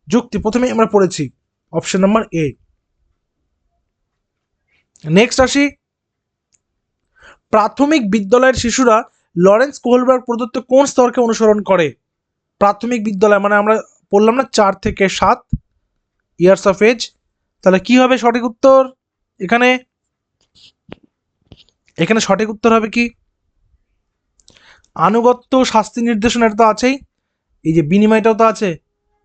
যুক্তি, প্রথমে আমরা পড়েছি অপশন নাম্বার এ। নেক্সট আসি, প্রাথমিক বিদ্যালয়ের শিশুরা লরেন্স কোহলবার্গ প্রদত্ত কোন স্তরকে অনুসরণ করে? প্রাথমিক বিদ্যালয় মানে আমরা পড়লাম না 4 থেকে 7 ইয়ার্স অফ এজ, তাহলে কি হবে সঠিক উত্তর? এখানে সঠিক উত্তর হবে কি আনুগত্য, শাস্তি নির্দেশনা, এটা তো আছেই, এই যে বিনিময়টাও তো আছে,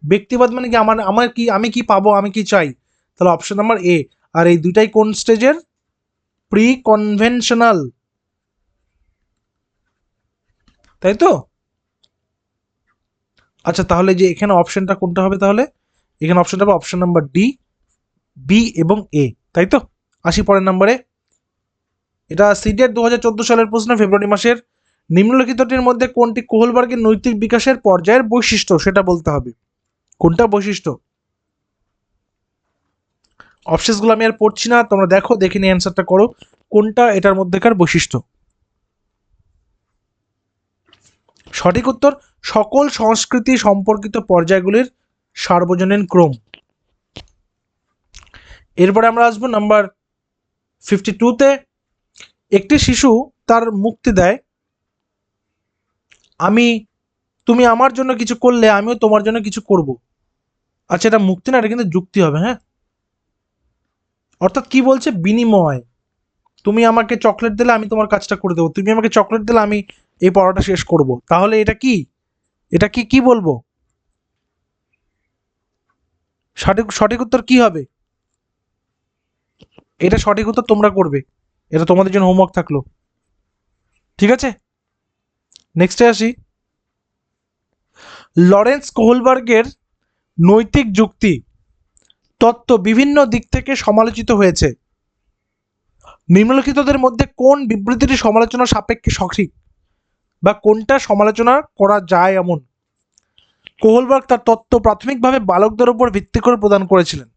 ব্যক্তিবাদ মানে কি আমার কি, আমি কি পাবো, আমি কি চাই, তাহলে অপশন নাম্বার এ। আর এই দুইটাই কোন স্টেজের? প্রি কনভেনশনাল, তাই তো? আচ্ছা, তাহলে যে এখানে অপশনটা কোনটা হবে? তাহলে এখানে অপশনটা হবে অপশন নাম্বার ডি, বি এবং এ, তাই তো? আসি পরের নাম্বারে, এটা সিডেট 2014 সালের প্রশ্ন, ফেব্রুয়ারি মাসের। নিম্নলিখিতটির মধ্যে কোনটি কোহলবার্গের নৈতিক বিকাশের পর্যায়ের বৈশিষ্ট্য সেটা বলতে হবে। কোনটা বৈশিষ্ট্য? অপশনসগুলো আমি আর পড়ছি না, তোমরা দেখো, দেখে নিয়ে অ্যান্সারটা করো কোনটা এটার মধ্যেকার বৈশিষ্ট্য। সঠিক উত্তর সকল সংস্কৃতি সম্পর্কিত পর্যায়গুলির সার্বজনীন ক্রম। এরপরে আমরা আসবো নাম্বার 52তে। একটি শিশু তার মুক্তি দেয়, তুমি আমার জন্য কিছু করলে আমিও তোমার জন্য কিছু করব। আচ্ছা, এটা মুক্তি না, এটা কিন্তু যুক্তি হবে, হ্যাঁ। অর্থাৎ কি বলছে? বিনিময়, তুমি আমাকে চকলেট দিলে আমি তোমার কাজটা করে দেবো, তুমি আমাকে চকলেট দিলে আমি এই পড়াটা শেষ করব। তাহলে এটা কি, কি বলবো? সঠিক উত্তর কি হবে? এটা সঠিক উত্তর তোমরা করবে, এটা তোমাদের জন্য হোমওয়ার্ক থাকলো, ঠিক আছে? নেক্সটে আসি, লরেন্স কোহলবার্গের নৈতিক যুক্তি তত্ত্ব বিভিন্ন দিক থেকে সমালোচিত হয়েছে। নিম্নলিখিতদের মধ্যে কোন বিবৃতিটি সমালোচনা সাপেক্ষে সঠিক, বা কোনটা সমালোচনা করা যায় এমন? কোহলবার্গ তার তত্ত্ব প্রাথমিকভাবে বালকদের উপর ভিত্তি করে প্রদান করেছিলেন।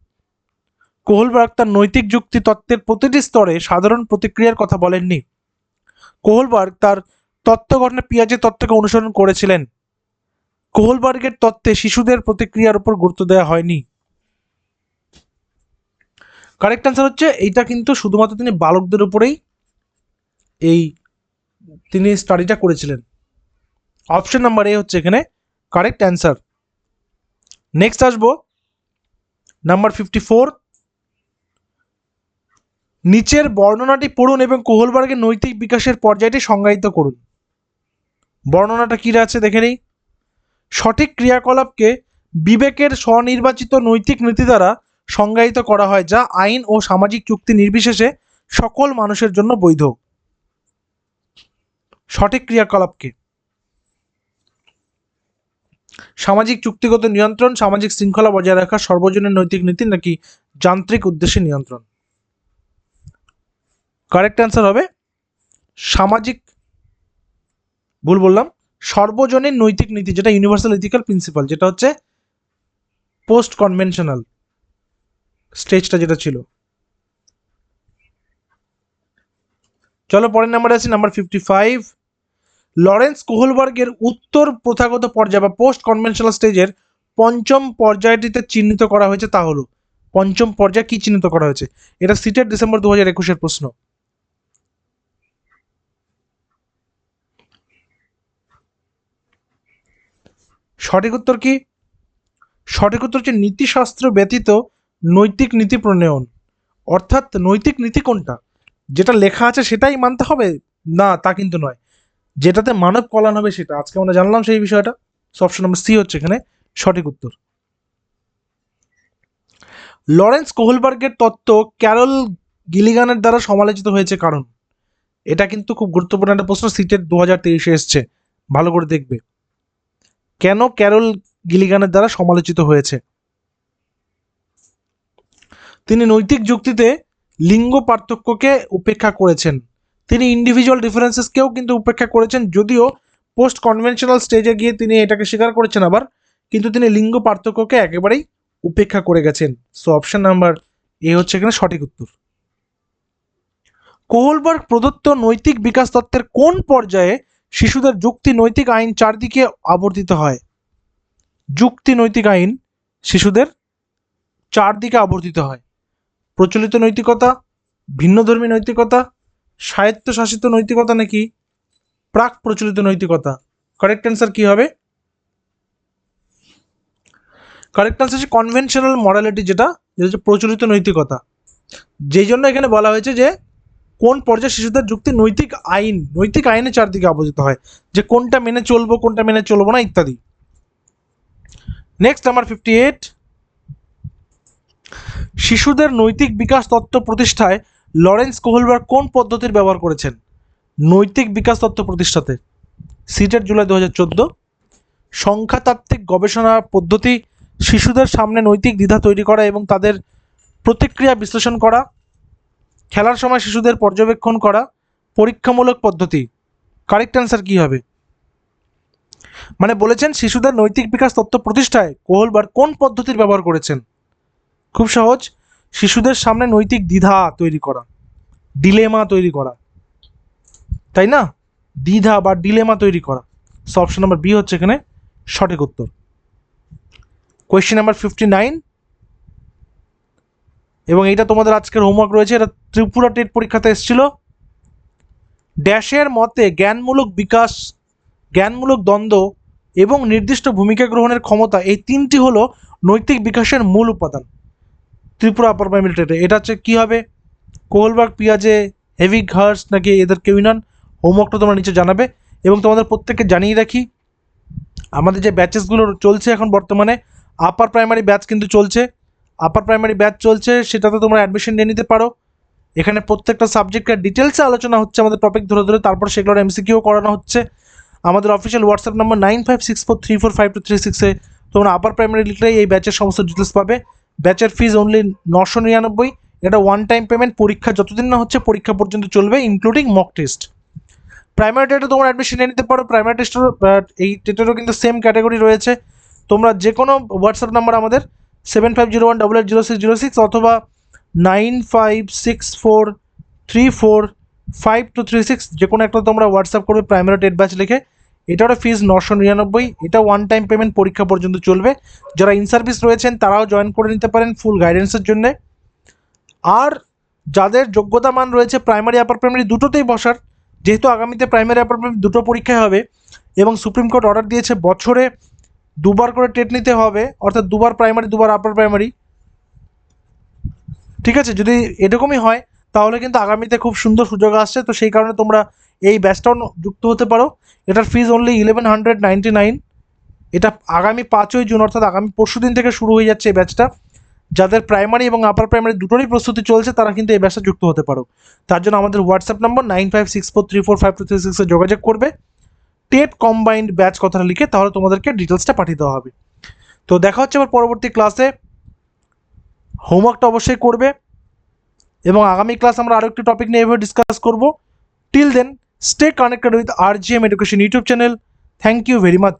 কোহলবার্গ তার নৈতিক যুক্তি তত্ত্বের প্রতিটি স্তরে সাধারণ প্রতিক্রিয়ার কথা বলেননি। কোহলবার্গ তার তত্ত্ব গঠনে পিয়াজের তত্ত্বকে অনুসরণ করেছিলেন। কোহলবার্গের তত্ত্বে শিশুদের প্রতিক্রিয়ার উপর গুরুত্ব দেওয়া হয়নি। কারেক্ট অ্যান্সার হচ্ছে এইটা, কিন্তু শুধুমাত্র তিনি বালকদের উপরেই তিনি স্টাডিটা করেছিলেন। অপশন নাম্বার এ হচ্ছে এখানে কারেক্ট অ্যান্সার। নেক্সট আসবো নাম্বার 54। নিচের বর্ণনাটি পড়ুন এবং কোহলবার্গের নৈতিক বিকাশের পর্যায়টি সংজ্ঞায়িত করুন। বর্ণনাটা কি আছে দেখে নেই। সঠিক ক্রিয়াকলাপকে বিবেকের স্বনির্বাচিত নৈতিক নীতি দ্বারা সংজ্ঞায়িত করা হয়, যা আইন ও সামাজিক চুক্তি নির্বিশেষে সকল মানুষের জন্য বৈধ। সঠিক ক্রিয়াকলাপকে সামাজিক চুক্তিগত নিয়ন্ত্রণ, সামাজিক শৃঙ্খলা বজায় রাখা, সর্বজনীন নৈতিক নীতি, নাকি যান্ত্রিক উদ্দেশ্যে নিয়ন্ত্রণ? কারেক্ট অ্যান্সার হবে সামাজিক, ভুল বললাম, সর্বজনীন নৈতিক নীতি, যেটা ইউনিভার্সাল ইথিক্যাল প্রিন্সিপাল, যেটা হচ্ছে পোস্ট কনভেনশনাল স্টেজটা যেটা ছিল। চলো পরের নাম্বারে আছে নাম্বার 55। লরেন্স কোহলবার্গের উত্তর প্রথাগত পর্যায় বা পোস্ট কনভেনশনাল স্টেজের পঞ্চম পর্যায়টিতে চিহ্নিত করা হয়েছে, তা হলো পঞ্চম পর্যায় কি চিহ্নিত করা হয়েছে? এটা সিটেট ডিসেম্বর 2021-এর প্রশ্ন। সঠিক উত্তর কি? সঠিক উত্তর হচ্ছে নীতিশাস্ত্র ব্যতীত নৈতিক নীতি প্রণয়ন। অর্থাৎ নৈতিক নীতি কোনটা, যেটা লেখা আছে সেটাই মানতে হবে না, তা কিন্তু নয়, যেটাতে মানব কল্যাণ হবে সেটা। আজকে আমরা জানলাম সেই বিষয়টা। অপশন নাম্বার সি হচ্ছে এখানে সঠিক উত্তর। লরেন্স কোহলবার্গের তত্ত্ব ক্যারল গিলিগানের দ্বারা সমালোচিত হয়েছে কারণ? এটা কিন্তু খুব গুরুত্বপূর্ণ একটা প্রশ্ন, সিটেট 2023-এ এসছে, ভালো করে দেখবে। কেন ক্যারল গিলিগানের দ্বারা সমালোচিত হয়েছে? তিনি নৈতিক যুক্তিতে লিঙ্গ পার্থক্যকে উপেক্ষা করেছেন। তিনি ইন্ডিভিজুয়াল ডিফারেন্সেসকেও কিন্তু উপেক্ষা করেছেন, যদিও পোস্ট কনভেনশনাল স্টেজে গিয়ে তিনি এটাকে স্বীকার করেছেন আবার, কিন্তু তিনি লিঙ্গ পার্থক্যকে একেবারেই উপেক্ষা করে গেছেন। সো অপশন নাম্বার এ হচ্ছে এখানে সঠিক উত্তর। কোহলবার্গ প্রদত্ত নৈতিক বিকাশ তত্ত্বের কোন পর্যায়ে শিশুদের যুক্তি নৈতিক আইন চারদিকে আবর্তিত হয়? যুক্তি নৈতিক আইন শিশুদের চারদিকে আবর্তিত হয়। প্রচলিত নৈতিকতা, ভিন্নধর্মী নৈতিকতা, স্বায়ত্তশাসিত নৈতিকতা নাকি প্রাক প্রচলিত নৈতিকতা? কারেক্ট অ্যান্সার কি হবে? কারেক্ট অ্যান্সার হচ্ছে কনভেনশনাল মরালিটি, যেটা হচ্ছে প্রচলিত নৈতিকতা। যেই জন্য এখানে বলা হয়েছে যে কোন পর্যায়ে শিশুদের যুক্তি নৈতিক আইনের চারদিকে আবর্তিত হয়, যে কোনটা মেনে চলবো কোনটা মেনে চলবো না ইত্যাদি। নেক্সট নাম্বার 58, শিশুদের নৈতিক বিকাশ তত্ত্ব প্রতিষ্ঠায় লরেন্স কোহলবার্গ কোন পদ্ধতির ব্যবহার করেছেন? নৈতিক বিকাশ তত্ত্ব প্রতিষ্ঠাতে সিটেট জুলাই 2014, সংখ্যাতাত্ত্বিক গবেষণা পদ্ধতি, শিশুদের সামনে নৈতিক দ্বিধা তৈরি করা এবং তাদের প্রতিক্রিয়া বিশ্লেষণ করা, খেলার সময় শিশুদের পর্যবেক্ষণ করা, পরীক্ষামূলক পদ্ধতি। কারেক্ট অ্যান্সার কি হবে? মানে বলেছেন শিশুদের নৈতিক বিকাশ তত্ত্ব প্রতিষ্ঠায় কোহলবার্গ কোন পদ্ধতির ব্যবহার করেছেন? খুব সহজ, শিশুদের সামনে নৈতিক দ্বিধা তৈরি করা, ডিলেমা তৈরি করা, তাই না? দ্বিধা বা ডিলেমা তৈরি করা। সো অপশন নাম্বার বি হচ্ছে এখানে সঠিক উত্তর। কোয়েশ্চেন নাম্বার 59, এবং এটা তোমাদের আজকের হোমওয়ার্ক রয়েছে, এটা ত্রিপুরা টেট পরীক্ষাতে এসেছিল। ড্যাশের মতে জ্ঞানমূলক বিকাশ, জ্ঞানমূলক দ্বন্দ্ব এবং নির্দিষ্ট ভূমিকা গ্রহণের ক্ষমতা, এই তিনটি হলো নৈতিক বিকাশের মূল উপাদান। ত্রিপুরা আপার প্রাইমারি টেটে এটা হচ্ছে কী হবে? কোহলবার্গ, পিয়াজে, হেভিগ, হার্স নাকি এদের কেউই নন? হোমওয়ার্কটা তোমরা নিচে জানাবে। এবং তোমাদের প্রত্যেককে জানিয়ে রাখি, আমাদের যে ব্যাচেসগুলো চলছে এখন বর্তমানে, আপার প্রাইমারি ব্যাচ কিন্তু চলছে। আপার প্রাইমারি ব্যাচ চলছে, সেটাতে তোমরা অ্যাডমিশন নিয়ে নিতে পারো। এখানে প্রত্যেকটা সাবজেক্টের ডিটেলসে আলোচনা হচ্ছে, আমাদের টপিক ধরে ধরে, তারপর সেগুলোর এমসিকিউ করানো হচ্ছে। আমাদের অফিসিয়াল হোয়াটসঅ্যাপ নাম্বার 9564345236-এ তোমরা আপার প্রাইমারি লিখলে এই ব্যাচের সমস্ত ডিটেলস পাবে। ব্যাচের ফিজ অনলি 999, এটা ওয়ান টাইম পেমেন্ট। পরীক্ষা যতদিন না হচ্ছে পরীক্ষা পর্যন্ত চলবে, ইনক্লুডিং মক টেস্ট। প্রাইমারি টেটে তোমরা অ্যাডমিশন নিয়ে নিতে পারো। প্রাইমারি টেস্টেরও, এই টেটেরও কিন্তু সেম ক্যাটাগরি রয়েছে। তোমরা যে কোনো হোয়াটসঅ্যাপ নাম্বার আমাদের 7501880606 অথবা 9564345236, যে কোনো একটা তোমরা হোয়াটসঅ্যাপ করবে প্রাইমারি টেট ব্যাচ লিখে। এটারও ফিজ 999, এটা ওয়ান টাইম পেমেন্ট, পরীক্ষা পর্যন্ত চলবে। যারা ইন সার্ভিস রয়েছেন তারাও জয়েন করে নিতে পারেন ফুল গাইডেন্সের জন্যে। আর যাদের যোগ্যতা মান রয়েছে প্রাইমারি আপার প্রাইমারি দুটোতেই বসার, যেহেতু আগামীতে প্রাইমারি আপার প্রাইমারি দুটো পরীক্ষায় হবে এবং সুপ্রিম কোর্ট অর্ডার দিয়েছে বছরে দুবার করে টেট নিতে হবে, অর্থাৎ দুবার প্রাইমারি দুবার আপার প্রাইমারি। ঠিক আছে, যদি এরকমই হয় তাহলে কিন্তু আগামীতে খুব সুন্দর সুযোগ আসছে। তো সেই কারণে তোমরা এই ব্যাচটাও যুক্ত হতে পারো। এটার ফিজ অনলি 1199। এটা আগামী 5ই জুন অর্থাৎ আগামী পরশু দিন থেকে শুরু হয়ে যাচ্ছে এই ব্যাচটা। যাদের প্রাইমারি এবং আপার প্রাইমারি দুটোরই প্রস্তুতি চলছে তারা কিন্তু এই ব্যাচটা যুক্ত হতে পারো। তার জন্য আমাদের হোয়াটসঅ্যাপ নম্বর 9564345236-এ যোগাযোগ করবে, টেট কম্বাইন্ড ব্যাচ কথাটা লিখে, তাহলে তোমাদেরকে ডিটেলসটা পাঠিয়ে দেওয়া হবে। তো দেখা হচ্ছে আবার পরবর্তী ক্লাসে। হোমওয়ার্কটা অবশ্যই করবে এবং আগামী ক্লাস আমরা আরও একটি টপিক নিয়ে এভাবে ডিসকাস করব। Till then, stay connected with RGM education YouTube channel. Thank you very much.